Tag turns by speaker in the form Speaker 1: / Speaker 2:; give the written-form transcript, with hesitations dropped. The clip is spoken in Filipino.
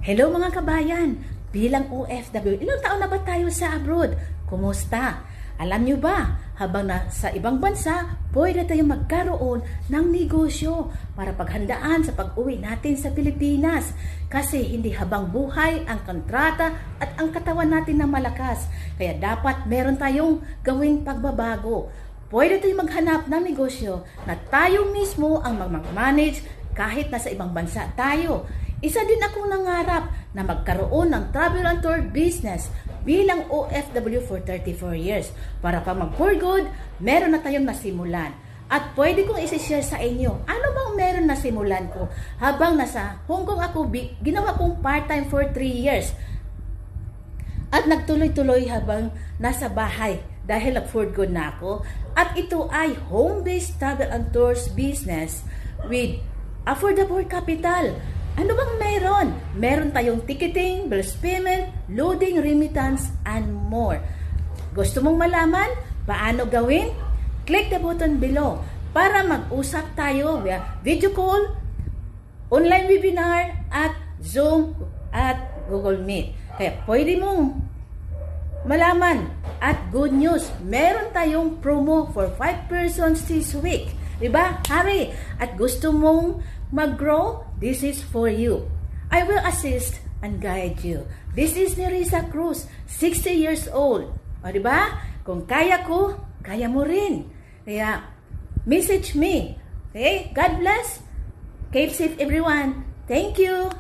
Speaker 1: Hello mga kabayan! Bilang OFW, ilang taon na ba tayo sa abroad? Kumusta? Alam nyo ba, habang nasa ibang bansa, pwede tayong magkaroon ng negosyo para paghandaan sa pag-uwi natin sa Pilipinas. Kasi hindi habang buhay ang kontrata at ang katawan natin na malakas. Kaya dapat meron tayong gawing pagbabago. Pwede tayong maghanap ng negosyo na tayo mismo ang mag-manage kahit nasa ibang bansa tayo. Isa din akong nangarap na magkaroon ng travel and tour business bilang OFW for 34 years. Para pa mag-for good, meron na tayong nasimulan. At pwede kong isi-share sa inyo, ano bang meron na simulan ko? Habang nasa Hong Kong ako, ginawa kong part-time for 3 years. At nagtuloy-tuloy habang nasa bahay dahil nag-for good na ako. At ito ay home-based travel and tours business with affordable capital. Ano bang meron? Meron tayong ticketing, bills payment, loading, remittance, and more. Gusto mong malaman paano gawin? Click the button below para mag-usap tayo via video call, online webinar, at Zoom at Google Meet. Kaya pwede mong malaman. At good news, meron tayong promo for 5 persons this week. Diba? Hurry! At gusto mong mag-grow? This is for you. I will assist and guide you. This is Nerissa Cruz, 60 years old. O diba? Kung kaya ko, kaya mo rin. Kaya, message me. Okay? God bless. Keep safe everyone. Thank you.